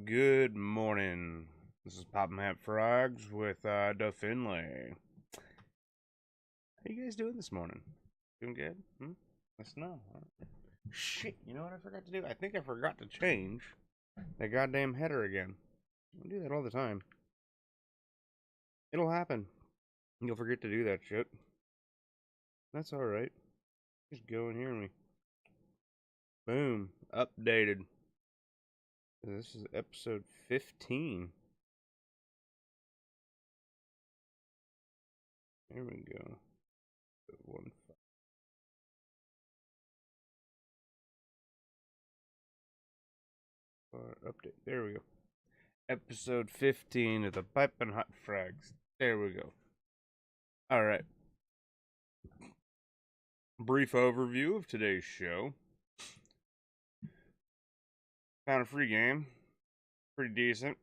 Good morning. This is Poppin' Hat Frags with Duff Finlay. How you guys doing this morning? Doing good? Let's know. Shit, you know what I forgot to do? I think I forgot to change that goddamn header again. I do that all the time. It'll happen. You'll forget to do that shit. That's alright. Just go in here and boom, updated. This is episode 15. There we go. One update. There we go. Episode 15 of the Pipin' Hot Frags. There we go. Alright. Brief overview of today's show. Found a free game. Pretty decent.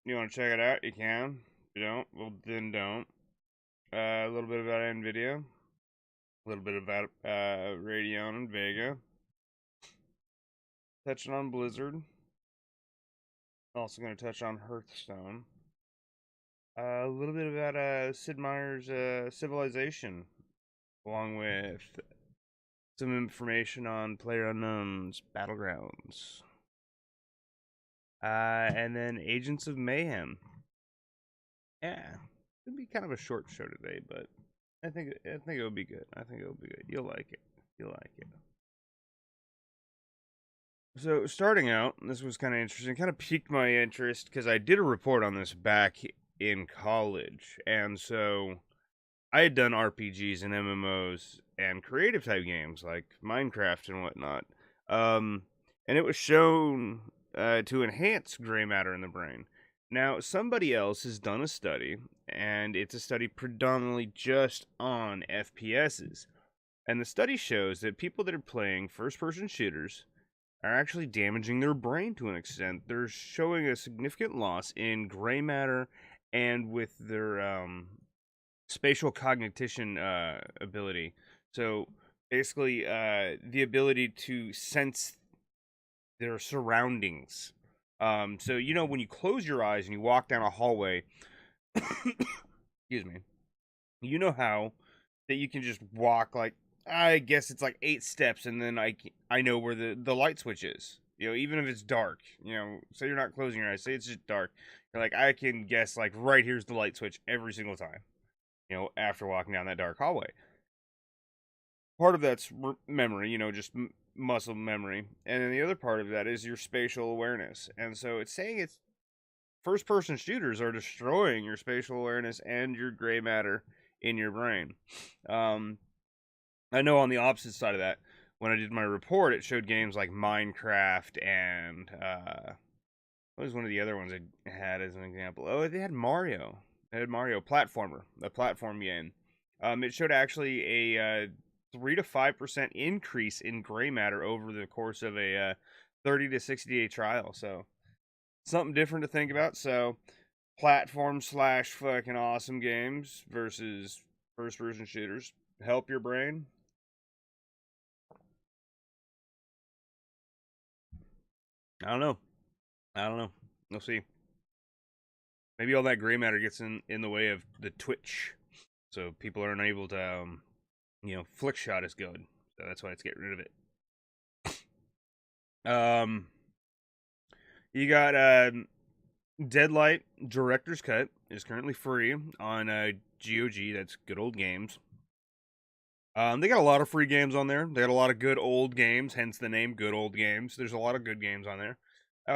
You want to check it out? You can. If you don't, well, then don't. A little bit about NVIDIA. A little bit about Radeon and Vega. Touching on Blizzard. Also going to touch on Hearthstone. A little bit about Sid Meier's Civilization, along with some information on PlayerUnknown's Battlegrounds. And then Agents of Mayhem. Yeah, it'll be kind of a short show today, but I think it'll be good. I think it'll be good. You'll like it. You'll like it. So starting out, this was kind of interesting. Kind of piqued my interest because I did a report on this back in college, and so I had done RPGs and MMOs and creative type games like Minecraft and whatnot. And it was shown to enhance gray matter in the brain. Now, somebody else has done a study, and it's a study predominantly just on FPSs. And the study shows that people that are playing first-person shooters are actually damaging their brain to an extent. They're showing a significant loss in gray matter and with their spatial cognition ability. So basically, the ability to sense their surroundings. So when you close your eyes and you walk down a hallway, excuse me, you know how that you can just walk like, I guess it's like 8 steps, and then I know where the light switch is. Even if it's dark, say you're not closing your eyes, say it's just dark. You're like, I can guess like right here's the light switch every single time. After walking down that dark hallway. Part of that's memory, just muscle memory. And then the other part of that is your spatial awareness. And so it's saying it's first person shooters are destroying your spatial awareness and your gray matter in your brain. I know on the opposite side of that, when I did my report, it showed games like Minecraft and what was one of the other ones I had as an example? Oh, they had Mario. They had Mario Platformer, a platform game. It showed actually a 3 to 5% increase in gray matter over the course of a 30 to 60 day trial. So something different to think about. So platform slash fucking awesome games versus first person shooters. Help your brain. I don't know. We'll see. Maybe all that gray matter gets in the way of the twitch, so people aren't able to, flick shot is good. So that's why it's getting rid of it. You got Deadlight Director's Cut is currently free on GOG. That's Good Old Games. They got a lot of free games on there. They got a lot of good old games, hence the name Good Old Games. There's a lot of good games on there.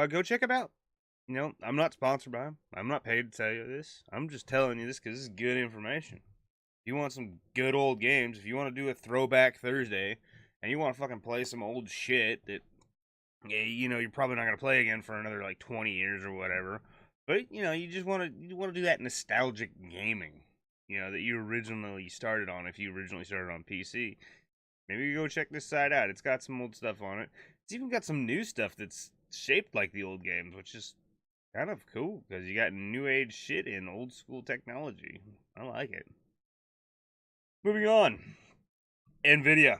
Go check them out. I'm not sponsored by them. I'm not paid to tell you this. I'm just telling you this because this is good information. If you want some good old games, if you want to do a throwback Thursday, and you want to fucking play some old shit that, you're probably not going to play again for another, 20 years or whatever. But, you just want to do that nostalgic gaming, that you originally started on if you originally started on PC. Maybe you go check this site out. It's got some old stuff on it. It's even got some new stuff that's shaped like the old games, which is kind of cool because you got new age shit in old school technology. I like it. Moving on. NVIDIA.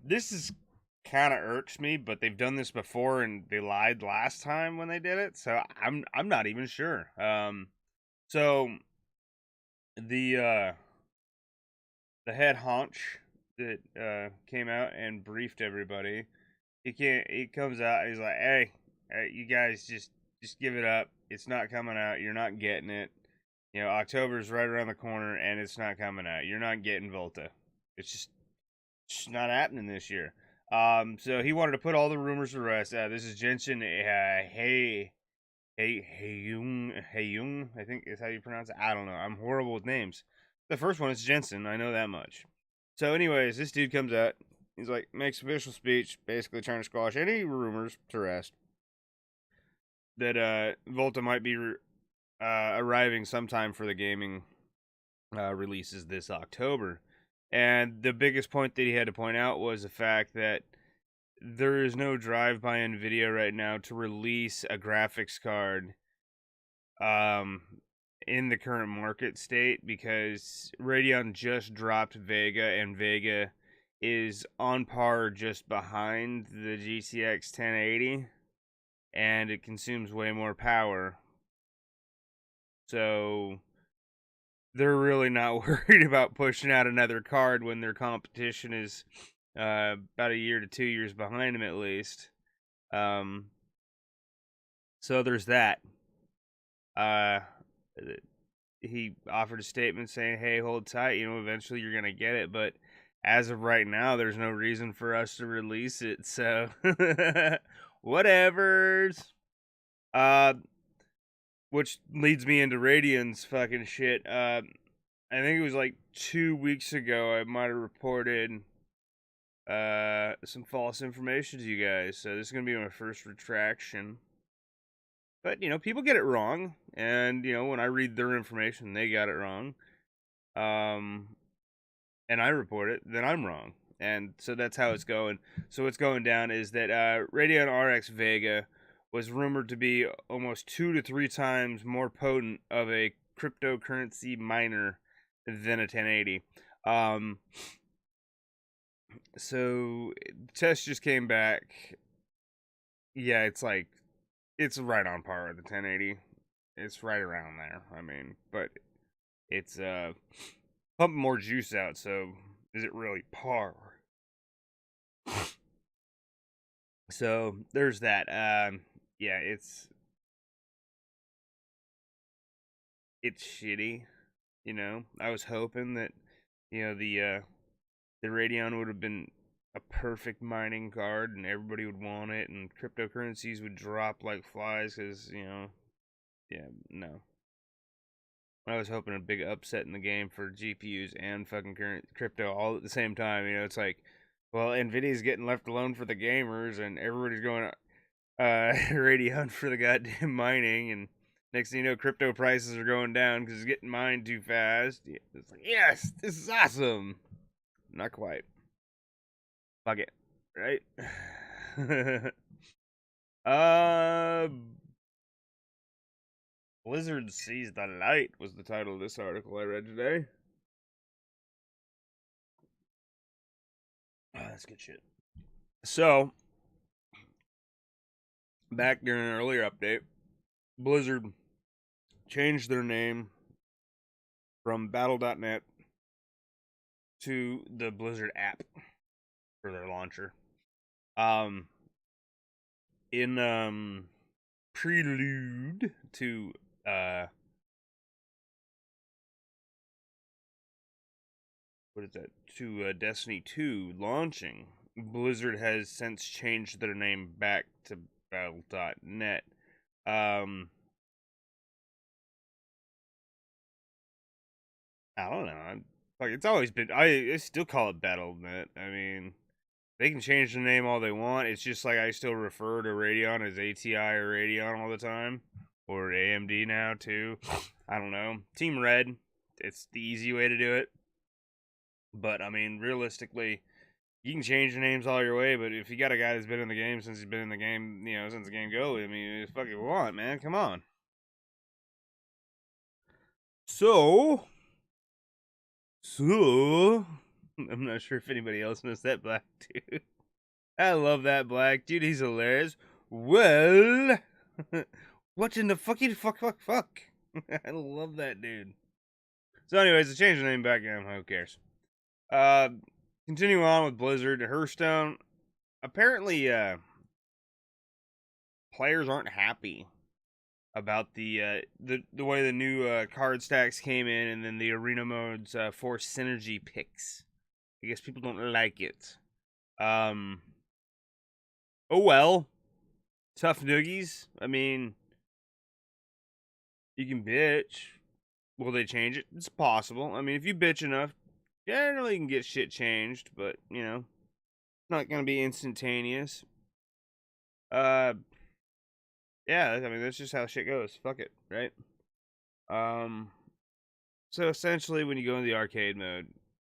This is kind of irks me, but they've done this before and they lied last time when they did it, so I'm not even sure. So the the head honch that came out and briefed everybody. He comes out. He's like, hey, you guys just give it up. It's not coming out. You're not getting it. You know, October's right around the corner, and it's not coming out. You're not getting Volta. It's just not happening this year. So he wanted to put all the rumors to rest. This is Jensen. Hey, I think is how you pronounce it. I don't know. I'm horrible with names. The first one is Jensen. I know that much. So, anyways, this dude comes out. He's like, makes official speech, basically trying to squash any rumors to rest that Volta might be arriving sometime for the gaming releases this October. And the biggest point that he had to point out was the fact that there is no drive by NVIDIA right now to release a graphics card um, in the current market state because Radeon just dropped Vega, and Vega is on par just behind the GTX 1080, and it consumes way more power. So they're really not worried about pushing out another card when their competition is about a year to 2 years behind them at least. So there's that. Uh, he offered a statement saying, "Hey, hold tight. You know, eventually you're gonna get it, but as of right now, there's no reason for us to release it. So, whatevers." Uh, which leads me into Radiant's fucking shit. I think it was like 2 weeks ago. I might have reported some false information to you guys. So this is gonna be my first retraction. But you know, people get it wrong, and you know, when I read their information, they got it wrong. Um, and I report it, then I'm wrong. And so that's how it's going. So what's going down is that Radeon RX Vega was rumored to be almost 2 to 3 times more potent of a cryptocurrency miner than a 1080. So the test just came back. Yeah, it's right on par with the 1080. It's right around there. I mean, but it's pumping more juice out. So is it really par? So there's that. Yeah, it's shitty. You know, I was hoping that you know the Radeon would have been a perfect mining card and everybody would want it and cryptocurrencies would drop like flies because you know, yeah, no. I was hoping a big upset in the game for GPUs and fucking current crypto all at the same time. You know, it's like, well, Nvidia's getting left alone for the gamers, and everybody's going Radeon for the goddamn mining, and next thing you know, crypto prices are going down because it's getting mined too fast. It's like, yes, this is awesome. Not quite. Fuck it, right? uh, Blizzard sees the light was the title of this article I read today. Oh, that's good shit. So, back during an earlier update, Blizzard changed their name from Battle.net to the Blizzard app for their launcher. Um, in prelude to what is that? To Destiny 2 launching, Blizzard has since changed their name back to Battle.net. Um, I don't know. Like it's always been. I still call it Battle.net. I mean, they can change the name all they want. It's just like I still refer to Radeon as ATI or Radeon all the time, or AMD now too. I don't know. Team Red. It's the easy way to do it. But I mean, realistically, you can change the names all your way. But if you got a guy that's been in the game since he's been in the game, you know, since the game go, I mean, it's fucking want, man. Come on. So, so I'm not sure if anybody else knows that black too. I love that black dude. He's hilarious. Well, what in the fuck? I love that dude. So, anyways, they changed the name back in. Who cares? Uh, Continuing on with Blizzard, Hearthstone. Apparently, players aren't happy about the way the new card stacks came in, and then the arena modes force synergy picks. I guess people don't like it. Oh well, tough noogies. I mean, you can bitch. Will they change it? It's possible. I mean, if you bitch enough, generally you can get shit changed, but you know, it's not gonna be instantaneous. Uh, yeah. I mean, that's just how shit goes. Fuck it, right? Um, so essentially, when you go into the arcade mode,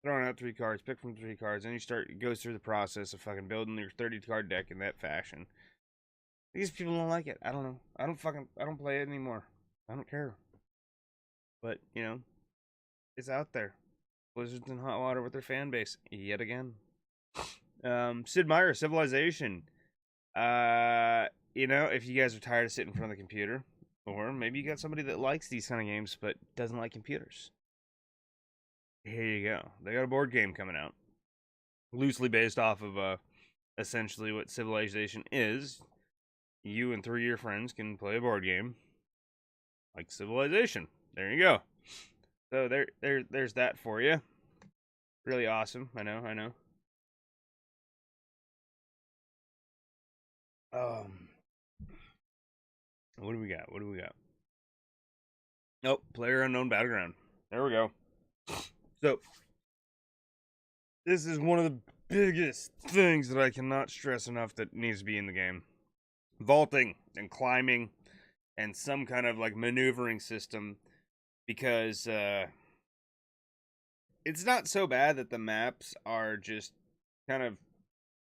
throwing out 3 cards, pick from 3 cards, and you start. It goes through the process of fucking building your 30-card deck in that fashion. These people don't like it. I don't know. I don't play it anymore. I don't care. But, you know, it's out there. Blizzard's in hot water with their fan base yet again. Sid Meier, Civilization. You know, if you guys are tired of sitting in front of the computer, or maybe you got somebody that likes these kind of games but doesn't like computers, here you go. They got a board game coming out, loosely based off of essentially what Civilization is. You and 3 of your friends can play a board game like Civilization. There you go. So there's that for you. Really awesome. I know. What do we got? Nope. Player Unknown Battleground. There we go. So this is one of the biggest things that I cannot stress enough that needs to be in the game. Vaulting and climbing and some kind of like maneuvering system, because it's not so bad that the maps are just kind of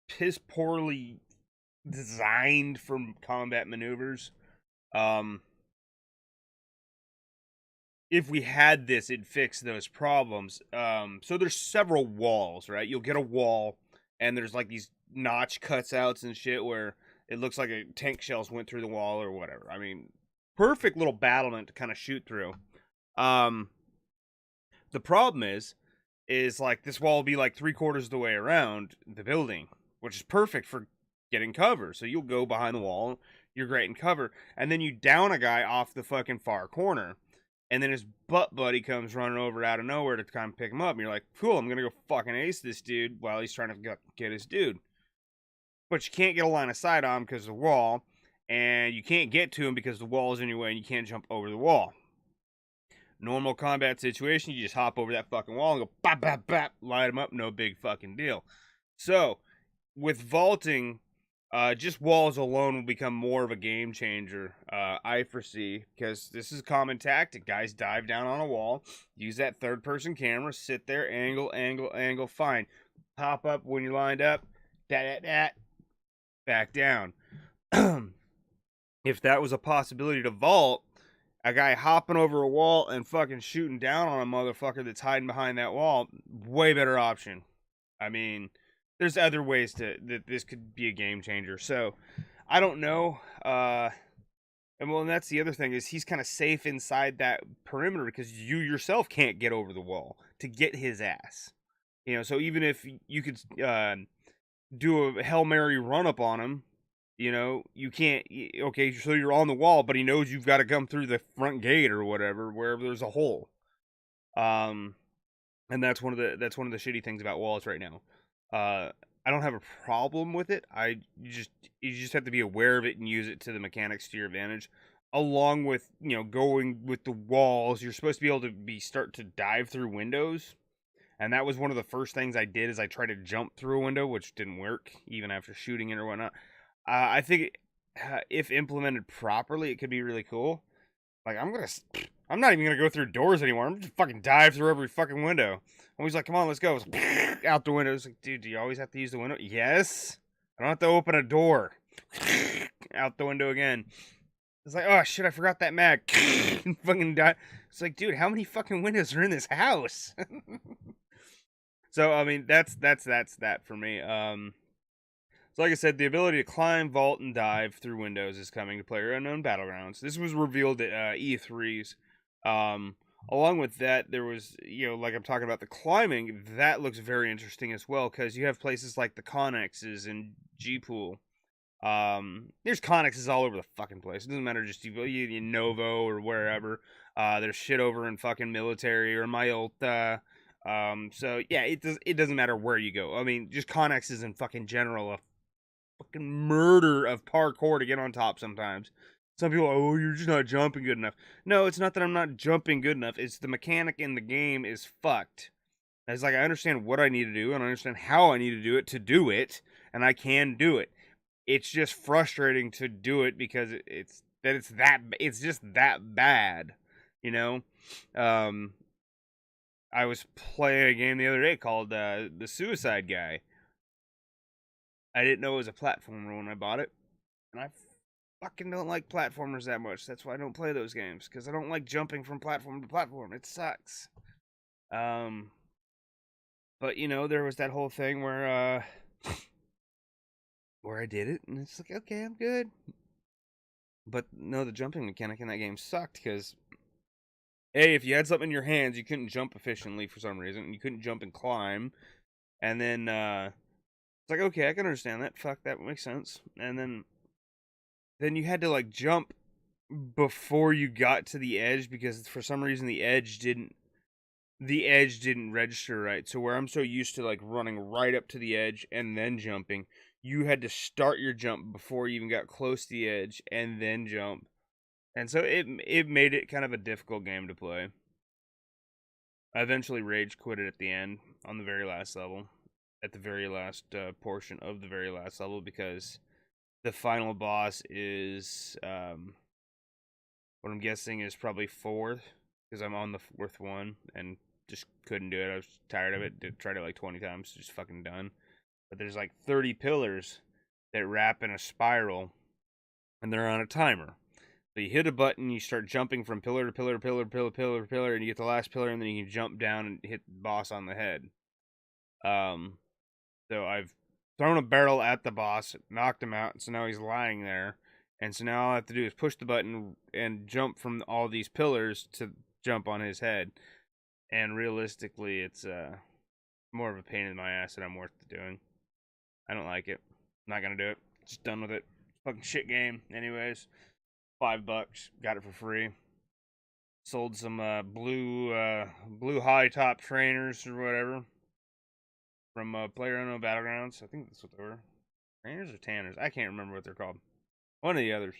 piss poorly designed for combat maneuvers. If we had this, it'd fix those problems. So there's several walls, right? You'll get a wall, and there's like these notch cutouts and shit where it looks like a tank shells went through the wall or whatever. I mean, perfect little battlement to kind of shoot through. The problem is like this wall will be like 3/4 of the way around the building, which is perfect for getting cover. So you'll go behind the wall, you're great in cover, and then you down a guy off the fucking far corner, and then his butt buddy comes running over out of nowhere to kind of pick him up, and you're like, cool, I'm gonna go fucking ace this dude while he's trying to get his dude. But you can't get a line of sight on him because of the wall, and you can't get to him because the wall is in your way and you can't jump over the wall. Normal combat situation, you just hop over that fucking wall and go bap bap bap, light him up, no big fucking deal. So with vaulting, just walls alone will become more of a game changer, I foresee, because this is a common tactic. Guys dive down on a wall, use that third-person camera, sit there, angle, fine. Pop up when you're lined up, back down. If that was a possibility to vault, a guy hopping over a wall and fucking shooting down on a motherfucker that's hiding behind that wall, way better option. I mean, there's other ways that this could be a game changer. So, I don't know. And that's the other thing, is he's kind of safe inside that perimeter because you yourself can't get over the wall to get his ass. You know, so even if you could do a Hail Mary run up on him, you know, you can't. Okay, so you're on the wall, but he knows you've got to come through the front gate or whatever, wherever there's a hole. And that's one of the shitty things about walls right now. I don't have a problem with it. You just have to be aware of it and use it to the mechanics to your advantage. Along with, you know, going with the walls, you're supposed to be able to start to dive through windows. And that was one of the first things I did, is I tried to jump through a window, which didn't work, even after shooting it or whatnot. I think if implemented properly, it could be really cool. Like, I'm not even gonna go through doors anymore. I'm just fucking dive through every fucking window. And he's like, come on, let's go. Out the window. It's like, dude, do you always have to use the window? Yes. I don't have to open a door. Out the window again. It's like, oh shit, I forgot that mag. Fucking die. It's like, dude, how many fucking windows are in this house? So I mean, that's that for me. So like I said, the ability to climb, vault, and dive through windows is coming to PlayerUnknown Battlegrounds. This was revealed at E3's. Along with that, there was, like I'm talking about the climbing, that looks very interesting as well, because you have places like the Connexes and G-Pool. There's Connexes all over the fucking place. It doesn't matter just you Novo or wherever. There's shit over in fucking Military or Myolta. So yeah, it doesn't matter where you go. I mean, just Connexes in fucking general, fucking murder of parkour to get on top sometimes. Some people are, oh, you're just not jumping good enough. No, it's not that I'm not jumping good enough. It's the mechanic in the game is fucked. It's like I understand what I need to do and I understand how I need to do it, and I can do it. It's just frustrating to do it because it's just that bad, you know. I was playing a game the other day called the Suicide Guy. I didn't know it was a platformer when I bought it, and I fucking don't like platformers that much. That's why I don't play those games, because I don't like jumping from platform to platform. It sucks. But there was that whole thing where I did it, and it's like, okay, I'm good. But no, the jumping mechanic in that game sucked, because hey, if you had something in your hands, you couldn't jump efficiently for some reason, and you couldn't jump and climb. And then it's like, okay, I can understand that. Fuck, that makes sense. And then you had to like jump before you got to the edge, because for some reason the edge didn't register right. So where I'm so used to like running right up to the edge and then jumping, you had to start your jump before you even got close to the edge and then jump. And so it made it kind of a difficult game to play. I eventually rage quit it at the end, on the very last level, at the very last portion of the very last level, because the final boss is what I'm guessing is probably 4th, because I'm on the 4th one and just couldn't do it. I was tired of it. Tried it like 20 times, just fucking done. But there's like 30 pillars that wrap in a spiral, and they're on a timer. So you hit a button, you start jumping from pillar to pillar, pillar, and you get the last pillar, and then you can jump down and hit the boss on the head. So I've thrown a barrel at the boss, knocked him out, so now he's lying there. And so now all I have to do is push the button and jump from all these pillars to jump on his head. And realistically, it's more of a pain in my ass than I'm worth doing. I don't like it. I'm not gonna do it. Just done with it. Fucking shit game. Anyways. $5, got it for free. Sold some blue high top trainers or whatever from PlayerUnknown Battlegrounds. I think that's what they were. Trainers or tanners? I can't remember what they're called. One of the others.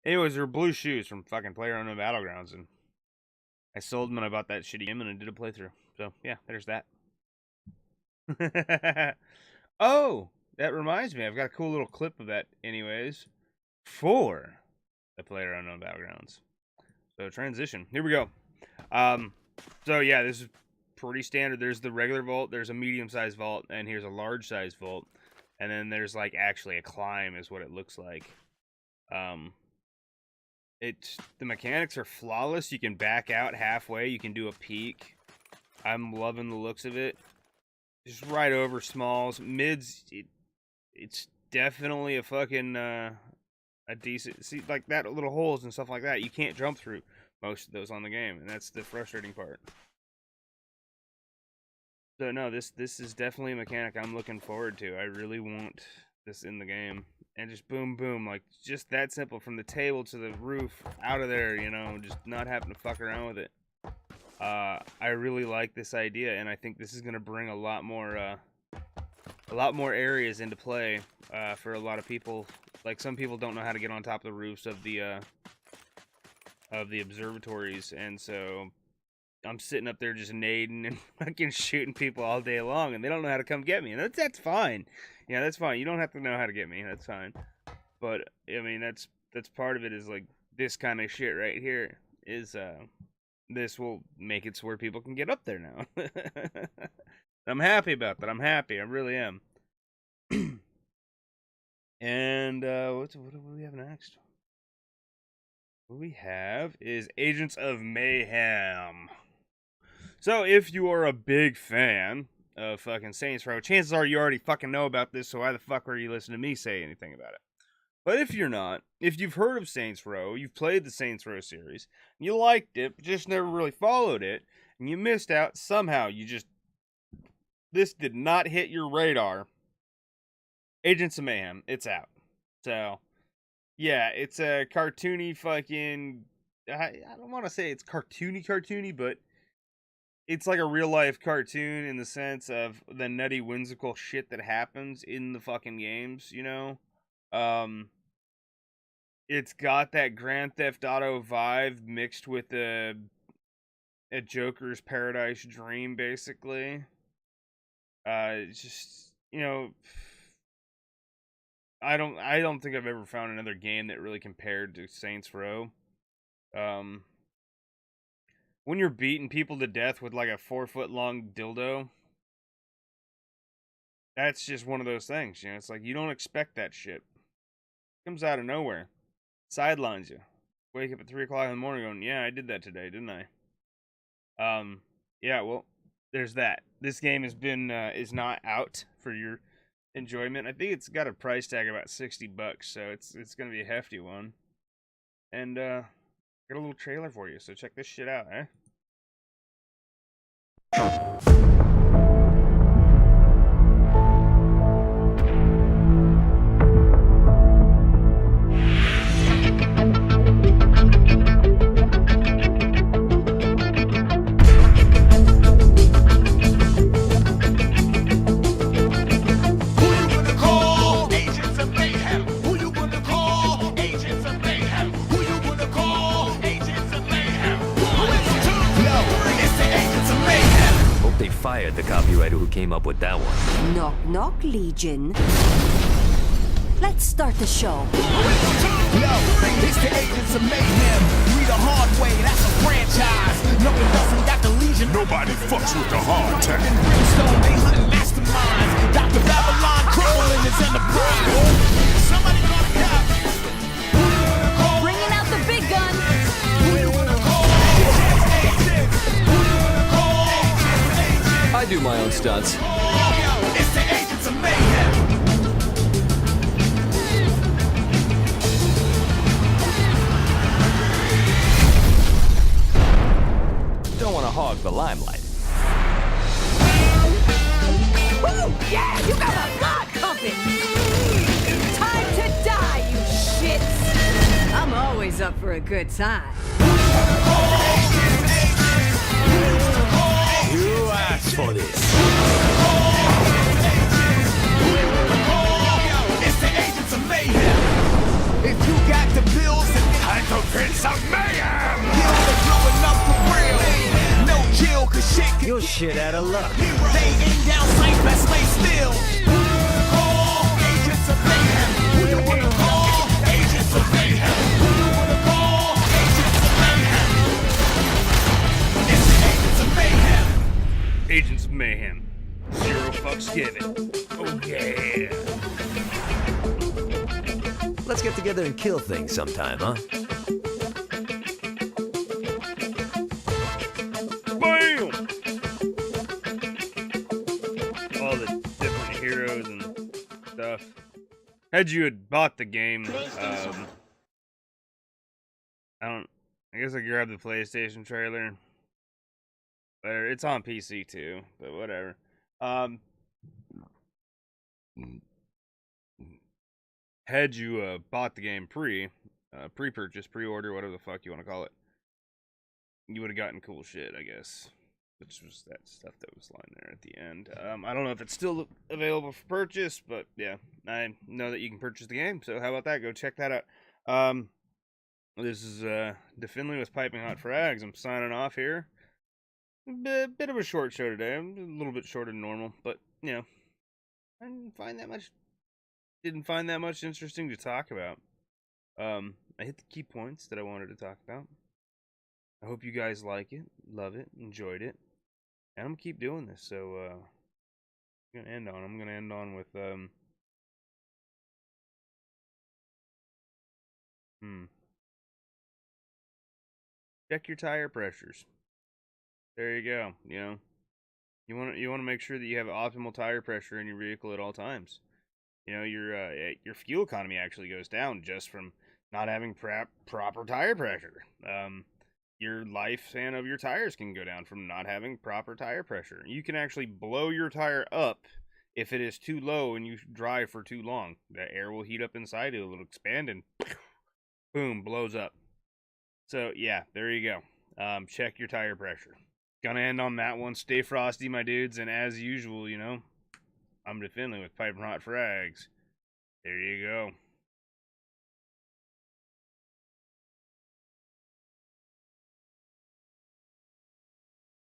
Anyways, they were blue shoes from fucking PlayerUnknown Battlegrounds, and I sold them and I bought that shitty game and I did a playthrough. So yeah, there's that. Oh, that reminds me, I've got a cool little clip of that. Anyways. For the PlayerUnknown Battlegrounds. So transition. Here we go. So yeah, this is pretty standard. There's the regular vault, there's a medium-sized vault, and here's a large-sized vault. And then there's like actually a climb is what it looks like. The mechanics are flawless. You can back out halfway, you can do a peek. I'm loving the looks of it. Just right over smalls. Mids, it's definitely a fucking a decent, see, like that little holes and stuff like that, you can't jump through most of those on the game, and that's the frustrating part. So no, this is definitely a mechanic I'm looking forward to. I really want this in the game, and just boom boom, like just that simple, from the table to the roof, out of there, just not having to fuck around with it. I really like this idea, and I think this is gonna bring a lot more areas into play for a lot of people. Like, some people don't know how to get on top of the roofs of the observatories, and so I'm sitting up there just nading and fucking shooting people all day long, and they don't know how to come get me, and that's fine. Yeah, that's fine. You don't have to know how to get me. That's fine. But I mean, that's part of it, is like this kind of shit right here is this will make it so where people can get up there now. I'm happy about that. I'm happy. I really am. And what do we have next? What we have is Agents of Mayhem. So if you are a big fan of fucking Saints Row, chances are you already fucking know about this, so why the fuck are you listening to me say anything about it? But if you're not, if you've heard of Saints Row, you've played the Saints Row series, you liked it, but just never really followed it, and you missed out somehow, this did not hit your radar, Agents of Mayhem, it's out. So, yeah, it's a cartoony fucking, I don't want to say it's cartoony, but it's like a real life cartoon in the sense of the nutty whimsical shit that happens in the fucking games, you know? It's got that Grand Theft Auto vibe mixed with a Joker's Paradise Dream, basically. It's just, you know, I don't think I've ever found another game that really compared to Saints Row. When you're beating people to death with like a 4-foot long dildo, that's just one of those things, you know. It's like you don't expect that shit. It comes out of nowhere, sidelines you. Wake up at 3 o'clock in the morning, going, "Yeah, I did that today, didn't I?" Yeah. Well, there's that. This game is not out for your enjoyment. I think it's got a price tag of about $60, so it's gonna be a hefty one. And got a little trailer for you, so check this shit out, eh? Fired the copywriter who came up with that one. Knock, knock, Legion. Let's start the show. Yo, it's the Agents of Mayhem. We the hard way, that's a franchise. Nothing doesn't got the Legion. Nobody fucks with the hard tech. Brimstone, they hunting masterminds. Dr. Babylon crippling his enterprise. Somebody gonna die. Bringing out the big gun. I do my own stunts. It's the Agents of Mayhem. Don't want to hog the limelight. Woo! Yeah, you got a lot pumping. Time to die, you shits. I'm always up for a good time. You asked for this. It's the Agents of Mayhem. If you got the bills and Time to fit some mayhem! kills are blowing up for real. No chill, cause shit can You're shit out of luck. They aim down sight, best lay still. Agents of Mayhem. Who you wanna call? Agents of Mayhem. Who you wanna call? Agents of Mayhem. It's the Agents of Mayhem. Agents of Mayhem. Zero fucks given. Oh yeah. Let's get together and kill things sometime, huh? Bam! All the different heroes and stuff. Had you had bought the game, I guess I grabbed the PlayStation trailer. But it's on PC too, but whatever. Had you bought the game pre-purchase, pre-order, whatever the fuck you want to call it, you would have gotten cool shit, I guess. Which was that stuff that was lying there at the end. I don't know if it's still available for purchase, but yeah, I know that you can purchase the game. So how about that? Go check that out. This is DeFinley with Piping Hot Frags. I'm signing off here. Bit of a short show today. I'm a little bit shorter than normal, but you know, I didn't find that much interesting to talk about. I hit the key points that I wanted to talk about. I hope you guys like it, love it, enjoyed it, and I'm gonna keep doing this. So I'm gonna end on with check your tire pressures. There you go. You know, You want to make sure that you have optimal tire pressure in your vehicle at all times. Your fuel economy actually goes down just from not having proper tire pressure. Your lifespan of your tires can go down from not having proper tire pressure. You can actually blow your tire up if it is too low and you drive for too long. The air will heat up inside, it will expand, and boom, blows up. So yeah, there you go. Check your tire pressure. Gonna end on that one. Stay frosty, my dudes, and as usual, I'm defending with Pipe and Hot Frags. There you go.